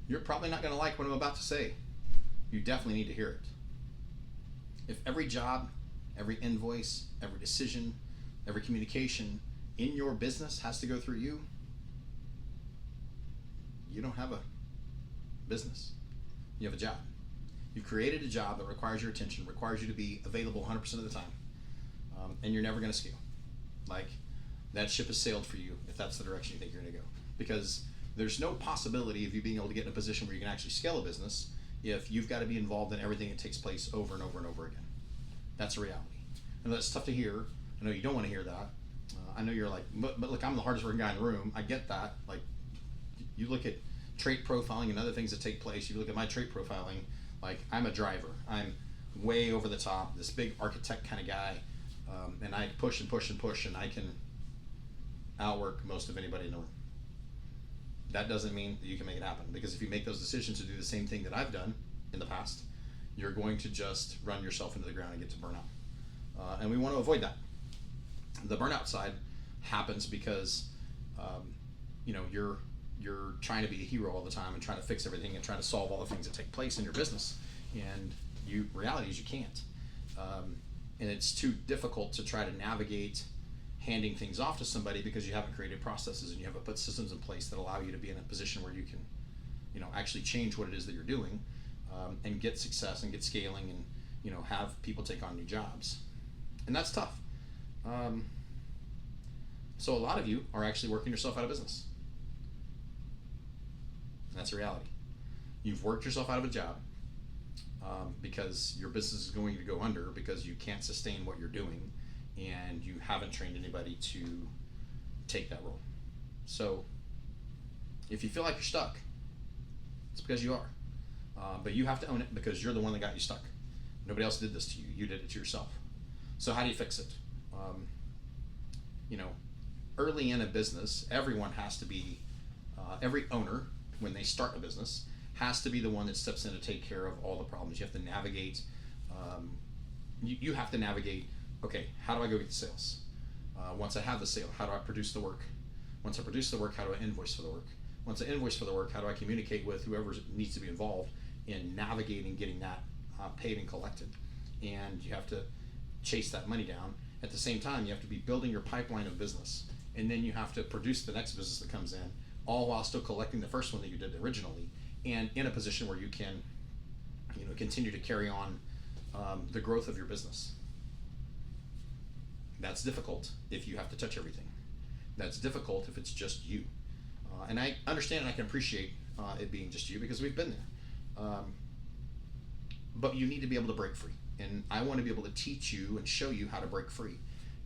You're probably not going to like what I'm about to say. You definitely need to hear it. If every job, every invoice, every decision, every communication in your business has to go through you, you don't have a business. You have a job. You've created a job that requires your attention, requires you to be available 100% of the time, and you're never going to scale. Like, that ship has sailed for you if that's the direction you think you're going to go. Because there's no possibility of you being able to get in a position where you can actually scale a business if you've got to be involved in everything that takes place over and over and over again. That's a reality. And that's tough to hear. I know you don't want to hear that. I know you're like, but look, I'm the hardest working guy in the room. I get that. Like, you look at trait profiling and other things that take place. You look at my trait profiling, like, I'm a driver. I'm way over the top, this big architect kind of guy, and I push and push and push, and I can outwork most of anybody in the room. That doesn't mean that you can make it happen, because if you make those decisions to do the same thing that I've done in the past, you're going to just run yourself into the ground and get to burnout. And we want to avoid that. The burnout side happens because you're trying to be a hero all the time and trying to fix everything and trying to solve all the things that take place in your business, and reality is you can't. And it's too difficult to try to navigate handing things off to somebody because you haven't created processes and you haven't put systems in place that allow you to be in a position where you can actually change what it is that you're doing, and get success and get scaling and have people take on new jobs. And that's tough. So a lot of you are actually working yourself out of business. That's a reality. You've worked yourself out of a job because your business is going to go under because you can't sustain what you're doing, and you haven't trained anybody to take that role. So if you feel like you're stuck, it's because you are. But you have to own it, because you're the one that got you stuck. Nobody else did this to you. You did it to yourself. So how do you fix it? Early in a business, everyone has to be, every owner, when they start a business, has to be the one that steps in to take care of all the problems. You have to navigate, you have to navigate, okay, how do I go get the sales? Once I have the sale, how do I produce the work? Once I produce the work, how do I invoice for the work? Once I invoice for the work, how do I communicate with whoever needs to be involved in navigating getting that paid and collected? And you have to chase that money down. At the same time, you have to be building your pipeline of business, and then you have to produce the next business that comes in, all while still collecting the first one that you did originally, and in a position where you can continue to carry on the growth of your business. That's difficult if you have to touch everything. That's difficult if it's just you. And I understand and I can appreciate it being just you, because we've been there. But you need to be able to break free. And I want to be able to teach you and show you how to break free.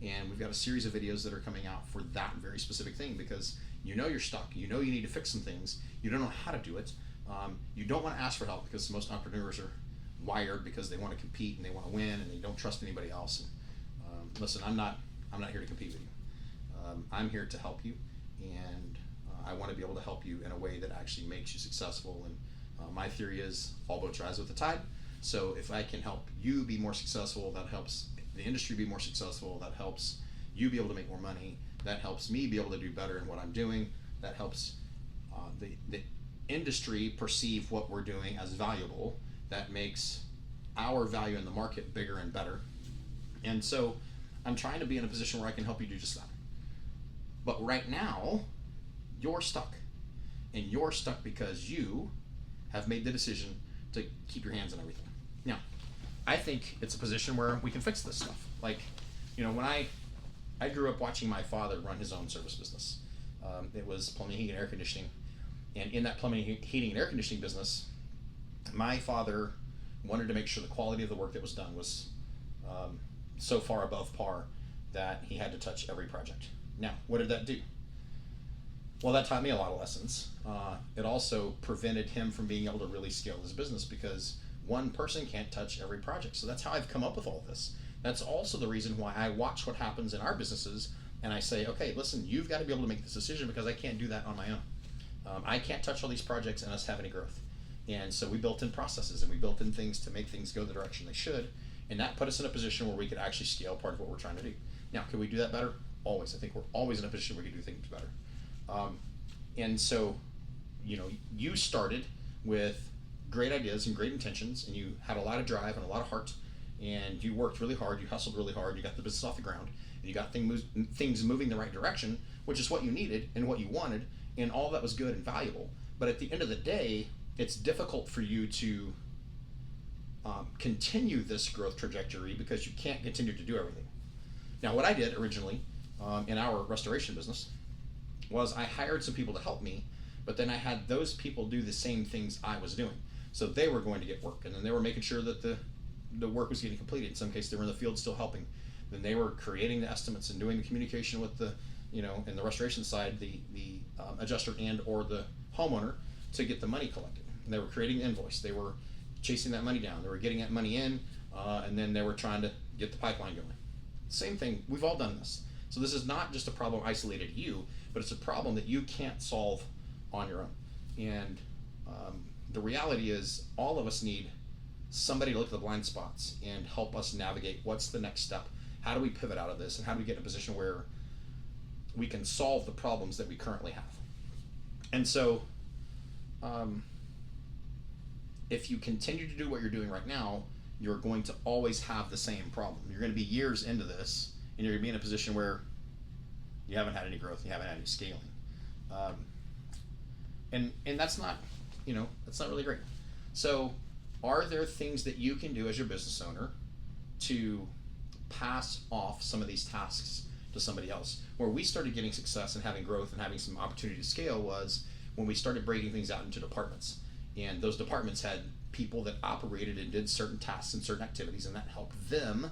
And we've got a series of videos that are coming out for that very specific thing, because you're stuck. You need to fix some things. You don't know how to do it. You don't want to ask for help, because most entrepreneurs are wired because they want to compete and they want to win and they don't trust anybody else. And listen, I'm not here to compete with you. I'm here to help you, and I want to be able to help you in a way that actually makes you successful. And my theory is all boats rise with the tide. So if I can help you be more successful, that helps the industry be more successful, that helps you be able to make more money, that helps me be able to do better in what I'm doing, that helps the industry perceive what we're doing as valuable, that makes our value in the market bigger and better. And so I'm trying to be in a position where I can help you do just that. But right now, you're stuck. And you're stuck because you have made the decision to keep your hands on everything. Now, I think it's a position where we can fix this stuff. Like, when I grew up watching my father run his own service business. It was plumbing, heating, and air conditioning. And in that plumbing, heating, and air conditioning business, my father wanted to make sure the quality of the work that was done was so far above par that he had to touch every project. Now, what did that do? Well, that taught me a lot of lessons. It also prevented him from being able to really scale his business, because one person can't touch every project. So that's how I've come up with all of this. That's also the reason why I watch what happens in our businesses, and I say, okay, listen, you've got to be able to make this decision, because I can't do that on my own. I can't touch all these projects and us have any growth. And so we built in processes and we built in things to make things go the direction they should, and that put us in a position where we could actually scale part of what we're trying to do. Now, can we do that better? Always. I think we're always in a position where we can do things better. And so, you started with great ideas and great intentions, and you had a lot of drive and a lot of heart, and you worked really hard, you hustled really hard, you got the business off the ground, and you got things moving the right direction, which is what you needed and what you wanted, and all that was good and valuable. But at the end of the day, it's difficult for you to continue this growth trajectory because you can't continue to do everything. Now, what I did originally in our restoration business was I hired some people to help me, but then I had those people do the same things I was doing. So they were going to get work, and then they were making sure that the work was getting completed. In some cases, they were in the field still helping. Then they were creating the estimates and doing the communication with the, in the restoration side, the adjuster and or the homeowner to get the money collected. And they were creating the invoice. They were chasing that money down. They were getting that money in, and then they were trying to get the pipeline going. Same thing. We've all done this. So this is not just a problem isolated to you, but it's a problem that you can't solve on your own. And the reality is all of us need somebody to look at the blind spots and help us navigate what's the next step. How do we pivot out of this, and how do we get in a position where we can solve the problems that we currently have? And so if you continue to do what you're doing right now, you're going to always have the same problem. You're going to be years into this, and you're going to be in a position where you haven't had any growth, you haven't had any scaling. And that's not, that's not really great. So are there things that you can do as your business owner to pass off some of these tasks to somebody else? Where we started getting success and having growth and having some opportunity to scale was when we started breaking things out into departments. And those departments had people that operated and did certain tasks and certain activities, and that helped them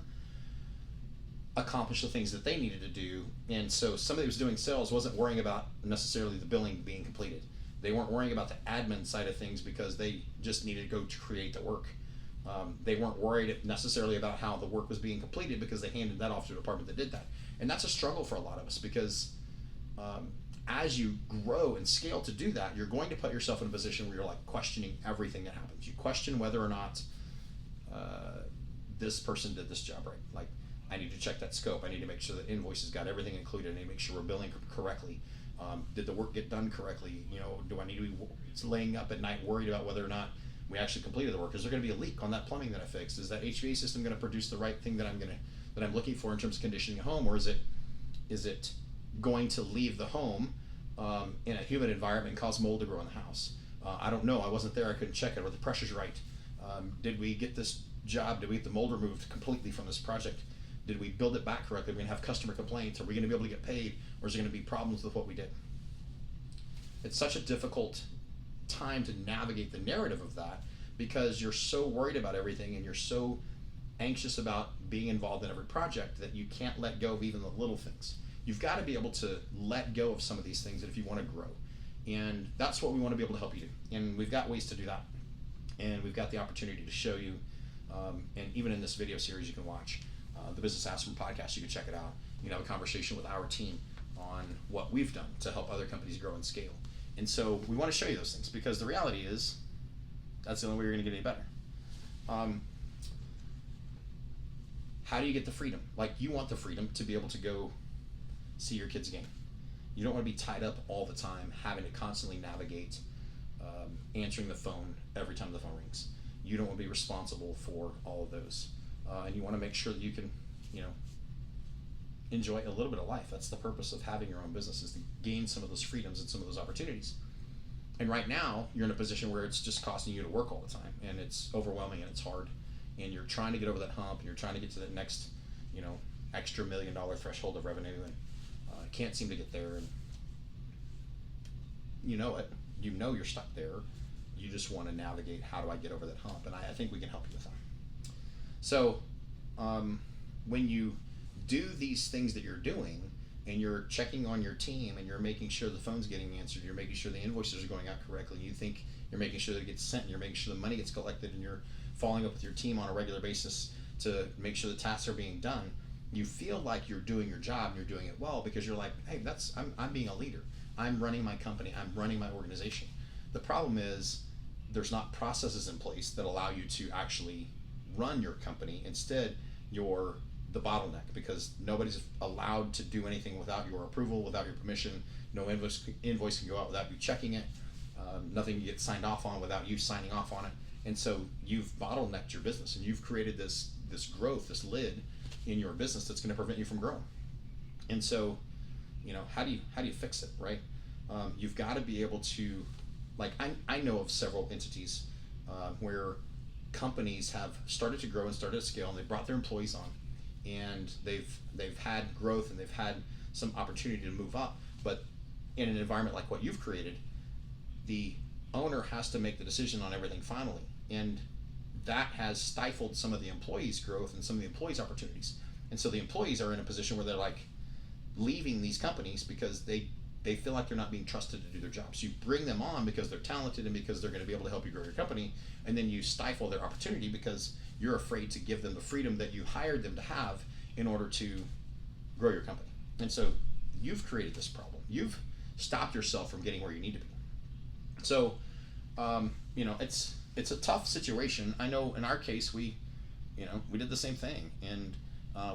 accomplish the things that they needed to do. And so somebody who was doing sales wasn't worrying about necessarily the billing being completed. They weren't worrying about the admin side of things because they just needed to go to create the work. They weren't worried necessarily about how the work was being completed because they handed that off to a department that did that. And that's a struggle for a lot of us because as you grow and scale to do that, you're going to put yourself in a position where you're like questioning everything that happens. You question whether or not this person did this job right. Like, I need to check that scope. I need to make sure that invoices got everything included. I need to make sure we're billing correctly. Did the work get done correctly? Do I need to be laying up at night worried about whether or not we actually completed the work? Is there going to be a leak on that plumbing that I fixed? Is that HVAC system going to produce the right thing that I'm looking for in terms of conditioning a home, or is it going to leave the home in a humid environment and cause mold to grow in the house? I don't know. I wasn't there. I couldn't check it. Were the pressures right? Did we get this job? Did we get the mold removed completely from this project? Did we build it back correctly? Are we going to have customer complaints? Are we going to be able to get paid? Or is there going to be problems with what we did? It's such a difficult time to navigate the narrative of that because you're so worried about everything and you're so anxious about being involved in every project that you can't let go of even the little things. You've got to be able to let go of some of these things if you want to grow. And that's what we want to be able to help you do. And we've got ways to do that. And we've got the opportunity to show you, and even in this video series you can watch, the Business Aspirin podcast, you can check it out. You can have a conversation with our team on what we've done to help other companies grow and scale. And so we want to show you those things because the reality is that's the only way you're going to get any better. How do you get the freedom? Like, you want the freedom to be able to go see your kids' game. You don't want to be tied up all the time, having to constantly navigate answering the phone every time the phone rings. You don't want to be responsible for all of those. And you want to make sure that you can, enjoy a little bit of life. That's the purpose of having your own business, is to gain some of those freedoms and some of those opportunities. And right now, you're in a position where it's just costing you to work all the time, and it's overwhelming and it's hard. And you're trying to get over that hump, and you're trying to get to the next, extra $1 million threshold of revenue, and can't seem to get there. And you know it. You're stuck there. You just want to navigate, how do I get over that hump? And I think we can help you with that. So when you do these things that you're doing, and you're checking on your team, and you're making sure the phone's getting answered, you're making sure the invoices are going out correctly, you think you're making sure that it gets sent, and you're making sure the money gets collected, and you're following up with your team on a regular basis to make sure the tasks are being done, you feel like you're doing your job and you're doing it well because you're like, hey, I'm being a leader. I'm running my company. I'm running my organization. The problem is there's not processes in place that allow you to actually run your company. Instead, you're the bottleneck because nobody's allowed to do anything without your approval, without your permission. No invoice can go out without you checking it. Nothing gets signed off on without you signing off on it. And so you've bottlenecked your business, and you've created this growth, this lid in your business that's going to prevent you from growing. And so, how do you fix it, right? You've got to be able to, like, I know of several entities where companies have started to grow and started to scale, and they brought their employees on, and they've had growth, and they've had some opportunity to move up. But in an environment like what you've created, the owner has to make the decision on everything finally, and that has stifled some of the employees' growth and some of the employees' opportunities. And so the employees are in a position where they're like leaving these companies because they feel like they're not being trusted to do their jobs. You bring them on because they're talented and because they're going to be able to help you grow your company, and then you stifle their opportunity because you're afraid to give them the freedom that you hired them to have in order to grow your company. And so you've created this problem. You've stopped yourself from getting where you need to be. So, it's a tough situation. I know in our case, we did the same thing, and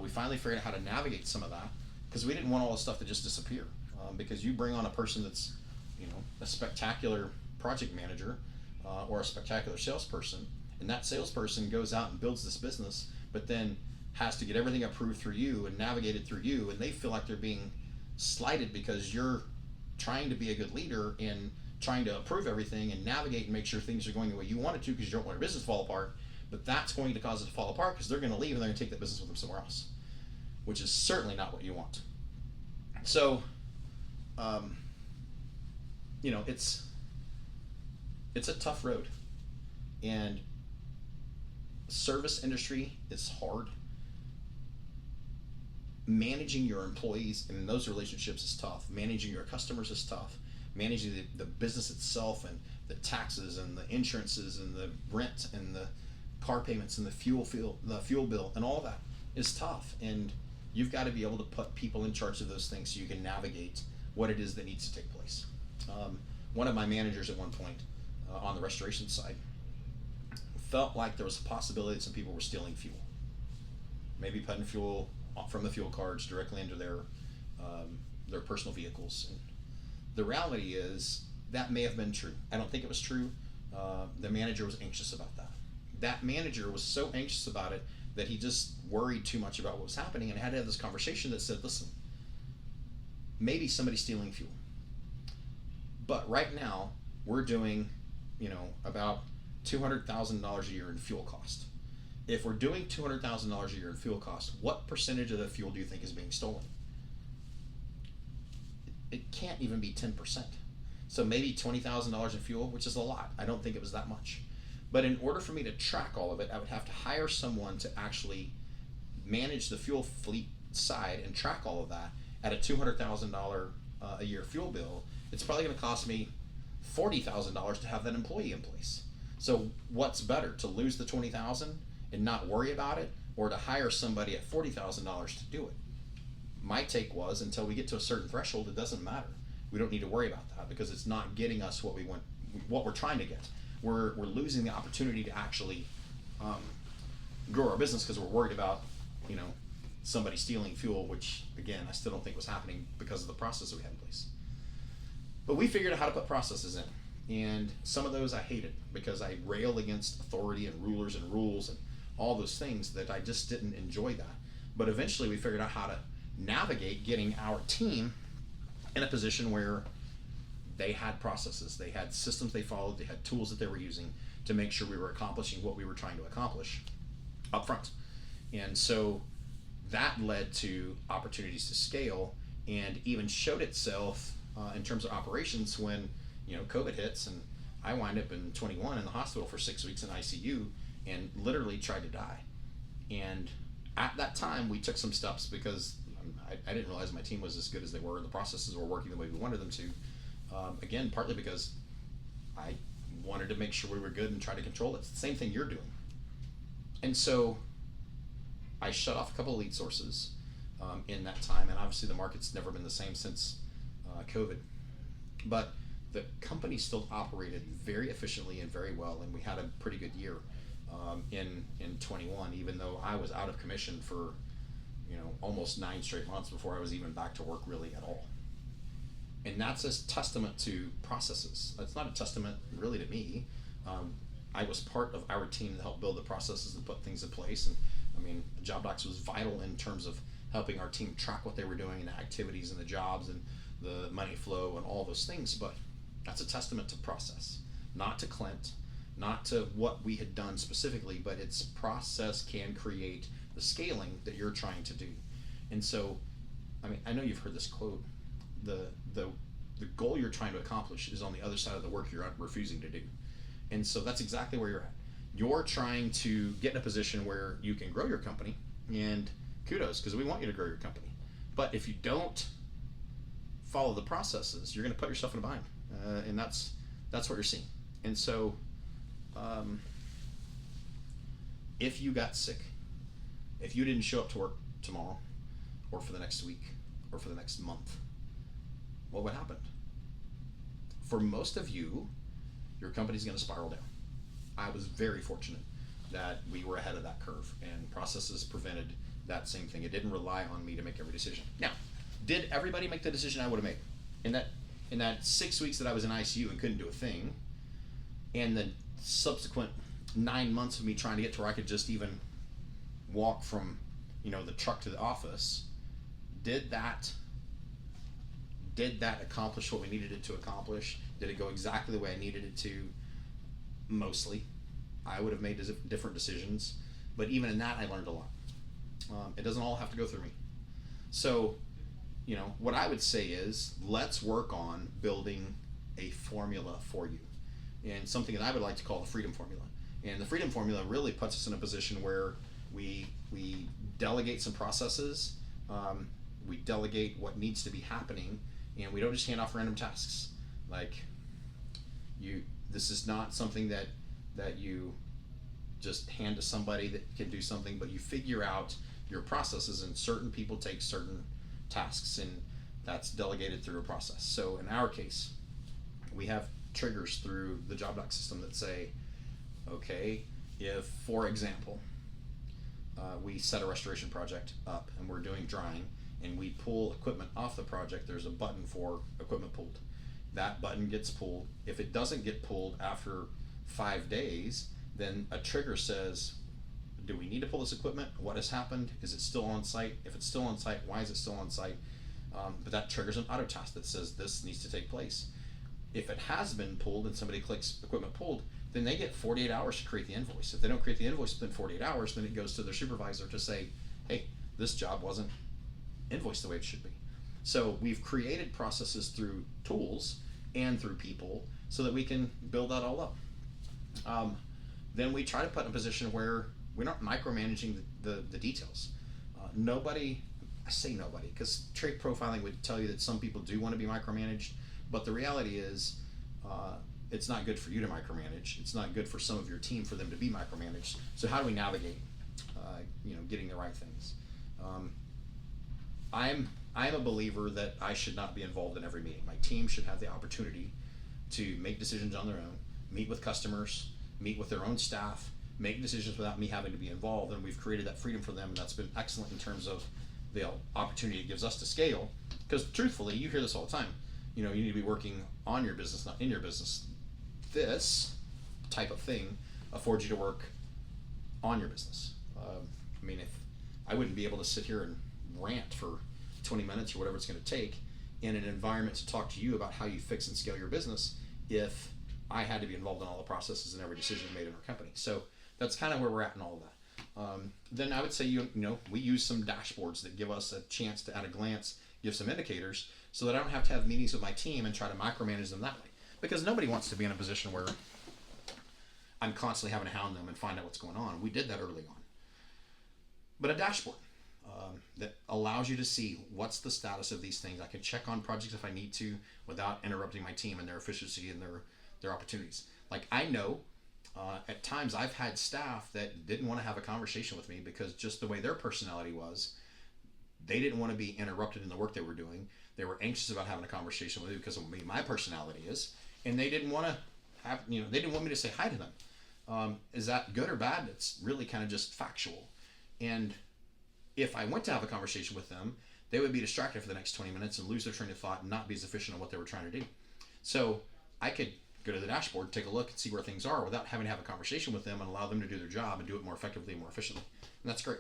we finally figured out how to navigate some of that, because we didn't want all the stuff to just disappear. Because you bring on a person that's, a spectacular project manager or a spectacular salesperson, and that salesperson goes out and builds this business, but then has to get everything approved through you and navigated through you, and they feel like they're being slighted because you're trying to be a good leader and trying to approve everything and navigate and make sure things are going the way you want it to, because you don't want your business to fall apart. But that's going to cause it to fall apart because they're going to leave and they're going to take that business with them somewhere else, which is certainly not what you want. So, it's a tough road, and service industry is hard. Managing your employees and those relationships is tough. Managing your customers is tough. Managing the business itself and the taxes and the insurances and the rent and the car payments and the fuel bill and all that is tough. And you've got to be able to put people in charge of those things so you can navigate what it is that needs to take place. One of my managers at one point on the restoration side felt like there was a possibility that some people were stealing fuel, maybe putting fuel from the fuel cards directly into their personal vehicles. And the reality is that may have been true. I don't think it was true. The manager was anxious about that. That manager was so anxious about it that he just worried too much about what was happening, and had to have this conversation that said, listen, maybe somebody's stealing fuel, but right now we're doing about $200,000 a year in fuel cost. If we're doing $200,000 a year in fuel cost, what percentage of the fuel do you think is being stolen? It can't even be 10%. So maybe $20,000 in fuel, which is a lot. I don't think it was that much. But in order for me to track all of it, I would have to hire someone to actually manage the fuel fleet side and track all of that at a $200,000 a year fuel bill. It's probably going to cost me $40,000 to have that employee in place. So what's better, to lose the $20,000 and not worry about it, or to hire somebody at $40,000 to do it? My take was, until we get to a certain threshold, it doesn't matter. We don't need to worry about that because it's not getting us what we want, what we're trying to get. We're losing the opportunity to actually grow our business because we're worried about somebody stealing fuel, which again I still don't think was happening because of the process that we had in place. But we figured out how to put processes in, and some of those I hated because I railed against authority and rulers and rules and all those things that I just didn't enjoy that. But eventually we figured out how to navigate getting our team in a position where they had processes, they had systems they followed, they had tools that they were using to make sure we were accomplishing what we were trying to accomplish up front. And so that led to opportunities to scale, and even showed itself in terms of operations when COVID hits, and I wind up in 21 in the hospital for 6 weeks in ICU and literally tried to die. And at that time we took some steps because I didn't realize my team was as good as they were, and the processes were working the way we wanted them to. Again, partly because I wanted to make sure we were good and try to control it. It's the same thing you're doing. And so I shut off a couple of lead sources in that time, and obviously the market's never been the same since COVID. But the company still operated very efficiently and very well, and we had a pretty good year in 21, even though I was out of commission for almost 9 straight months before I was even back to work really at all. And that's a testament to processes. That's not a testament really to me. Um, I was part of our team to help build the processes and put things in place. And I mean, Job Docs was vital in terms of helping our team track what they were doing and the activities and the jobs and the money flow and all those things. But that's a testament to process, not to Clint, not to what we had done specifically, but its process can create the scaling that you're trying to do. And so, I mean, I know you've heard this quote, the the the goal you're trying to accomplish is on the other side of the work you're refusing to do. And so that's exactly where you're at. You're trying to get in a position where you can grow your company, and kudos, because we want you to grow your company. But if you don't follow the processes, you're going to put yourself in a bind, and that's what you're seeing. And so, if you got sick, if you didn't show up to work tomorrow, or for the next week, or for the next month, what would happen? For most of you, your company's going to spiral down. I was very fortunate that we were ahead of that curve, and processes prevented that same thing. It didn't rely on me to make every decision. Now, did everybody make the decision I would have made? In that 6 weeks that I was in ICU and couldn't do a thing, and the subsequent 9 months of me trying to get to where I could just even walk from, the truck to the office, did that accomplish what we needed it to accomplish? Did it go exactly the way I needed it to? Mostly. I would have made different decisions, but even in that I learned a lot. It doesn't all have to go through me. So, what I would say is, let's work on building a formula for you, and something that I would like to call the freedom formula. And the freedom formula really puts us in a position where we delegate some processes, we delegate what needs to be happening, and we don't just hand off random tasks. This is not something that you just hand to somebody that can do something, but you figure out your processes, and certain people take certain tasks, and that's delegated through a process. So in our case, we have triggers through the Job Doc system that say, okay, if, for example, we set a restoration project up and we're doing drying, and we pull equipment off the project, there's a button for equipment pulled. That button gets pulled. If it doesn't get pulled after 5 days, then a trigger says, do we need to pull this equipment? What has happened? Is it still on site? If it's still on site, why is it still on site? But that triggers an auto task that says this needs to take place. If it has been pulled and somebody clicks equipment pulled, then they get 48 hours to create the invoice. If they don't create the invoice within 48 hours, then it goes to their supervisor to say, hey, this job wasn't invoiced the way it should be. So we've created processes through tools and through people so that we can build that all up. Then we try to put in a position where we're not micromanaging the details. Nobody, I say nobody, because trait profiling would tell you that some people do want to be micromanaged, but the reality is it's not good for you to micromanage. It's not good for some of your team for them to be micromanaged. So how do we navigate getting the right things? I'm a believer that I should not be involved in every meeting. My team should have the opportunity to make decisions on their own, meet with customers, meet with their own staff, make decisions without me having to be involved, and we've created that freedom for them, and that's been excellent in terms of the opportunity it gives us to scale. Because truthfully, you hear this all the time, you need to be working on your business, not in your business. This type of thing affords you to work on your business. If I wouldn't be able to sit here and rant for 20 minutes or whatever it's going to take in an environment to talk to you about how you fix and scale your business if I had to be involved in all the processes and every decision made in our company. So that's kind of where we're at in all of that. Then I would say we use some dashboards that give us a chance to, at a glance, give some indicators so that I don't have to have meetings with my team and try to micromanage them that way. Because nobody wants to be in a position where I'm constantly having to hound them and find out what's going on. We did that early on. But a dashboard that allows you to see what's the status of these things. I can check on projects if I need to without interrupting my team and their efficiency and their opportunities. I know at times I've had staff that didn't want to have a conversation with me because just the way their personality was, they didn't want to be interrupted in the work they were doing. They were anxious about having a conversation with me because of my personality is, and they didn't want to have, they didn't want me to say hi to them. Is that good or bad? It's really kind of just factual. And if I went to have a conversation with them, they would be distracted for the next 20 minutes and lose their train of thought and not be as efficient on what they were trying to do. So I could go to the dashboard, take a look, and see where things are without having to have a conversation with them and allow them to do their job and do it more effectively and more efficiently. And that's great.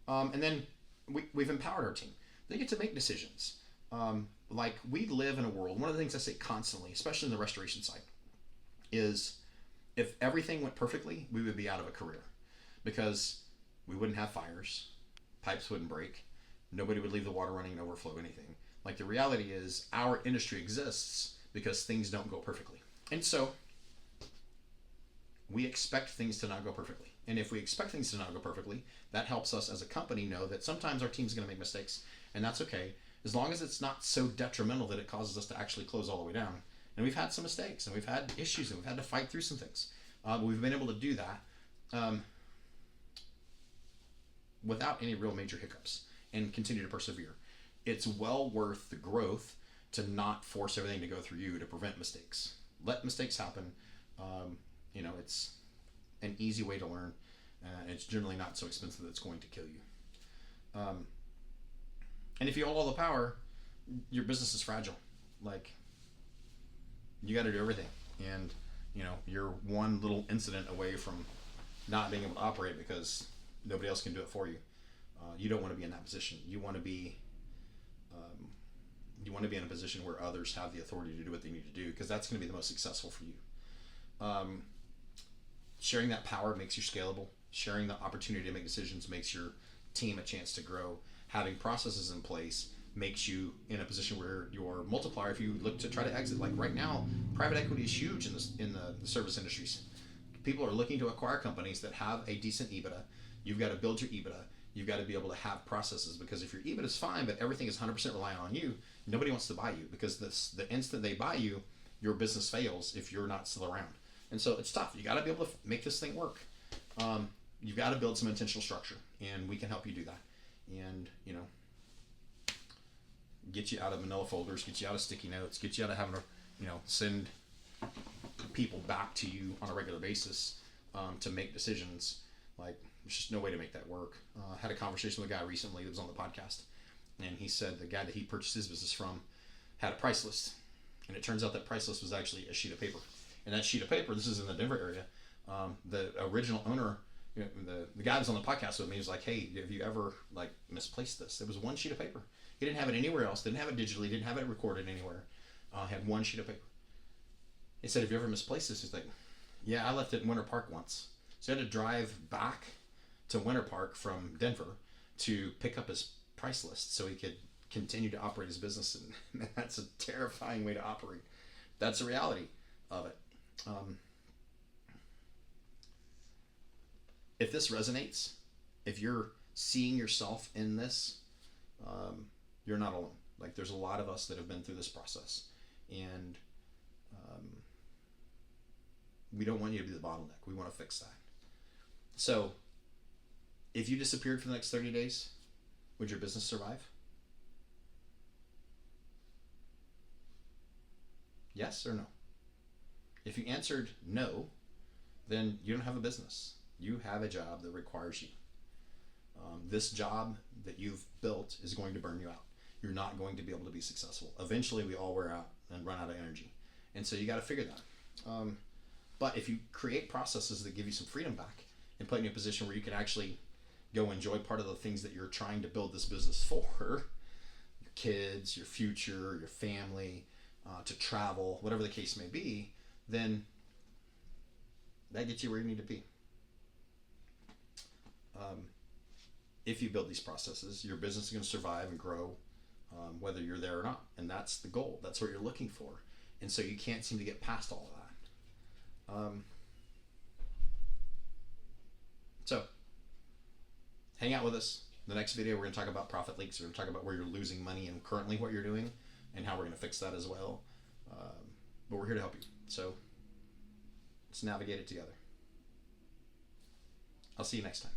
And then we've empowered our team. They get to make decisions. Like we live in a world, one of the things I say constantly, especially in the restoration side, is if everything went perfectly, we would be out of a career because we wouldn't have fires, pipes wouldn't break, nobody would leave the water running and overflow anything. Like the reality is our industry exists because things don't go perfectly. And so we expect things to not go perfectly. And if we expect things to not go perfectly, that helps us as a company know that sometimes our team's going to make mistakes, and that's okay, as long as it's not so detrimental that it causes us to actually close all the way down. And we've had some mistakes, and we've had issues, and we've had to fight through some things. We've been able to do that without any real major hiccups and continue to persevere. It's well worth the growth to not force everything to go through you to prevent mistakes. Let mistakes happen. It's an easy way to learn. It's generally not so expensive that it's going to kill you. And if you hold all the power, your business is fragile. Like, you got to do everything. And, you're one little incident away from not being able to operate because nobody else can do it for you. You don't want to be in that position. You want to be in a position where others have the authority to do what they need to do, because that's going to be the most successful for you. Sharing that power makes you scalable. Sharing the opportunity to make decisions makes your team a chance to grow. Having processes in place makes you in a position where your multiplier, if you look to try to exit, like right now, private equity is huge in the service industries. People are looking to acquire companies that have a decent EBITDA. You've got to build your EBITDA. You've got to be able to have processes, because if your EBITDA is fine, but everything is 100% reliant on you, nobody wants to buy you, because the instant they buy you, your business fails if you're not still around. And so it's tough. You got to be able to make this thing work. You've got to build some intentional structure, and we can help you do that. And, get you out of manila folders, get you out of sticky notes, get you out of having to, send people back to you on a regular basis to make decisions. Like, there's just no way to make that work. Had a conversation with a guy recently that was on the podcast, and he said the guy that he purchased his business from had a price list, and it turns out that price list was actually a sheet of paper. And that sheet of paper, this is in the Denver area, the original owner, the guy that was on the podcast with me, was like, hey, have you ever misplaced this? It was one sheet of paper. He didn't have it anywhere else, didn't have it digitally, didn't have it recorded anywhere. Had one sheet of paper. He said, have you ever misplaced this? He's like, yeah, I left it in Winter Park once. So he had to drive back to Winter Park from Denver to pick up his price list so he could continue to operate his business. And that's a terrifying way to operate. That's the reality of it. If this resonates, if you're seeing yourself in this, you're not alone. Like, there's a lot of us that have been through this process, and we don't want you to be the bottleneck. We want to fix that. So if you disappeared for the next 30 days, would your business survive? Yes or no? If you answered no, then you don't have a business. You have a job that requires you. This job that you've built is going to burn you out. You're not going to be able to be successful. Eventually, we all wear out and run out of energy. And so you got to figure that. But if you create processes that give you some freedom back and put you in a position where you can actually go enjoy part of the things that you're trying to build this business for, your kids, your future, your family, to travel, whatever the case may be, then that gets you where you need to be. If you build these processes, your business is going to survive and grow, whether you're there or not. And that's the goal. That's what you're looking for. And so you can't seem to get past all of that. So hang out with us. The next video, we're going to talk about profit leaks. We're going to talk about where you're losing money and currently what you're doing and how we're going to fix that as well. But we're here to help you. So let's navigate it together. I'll see you next time.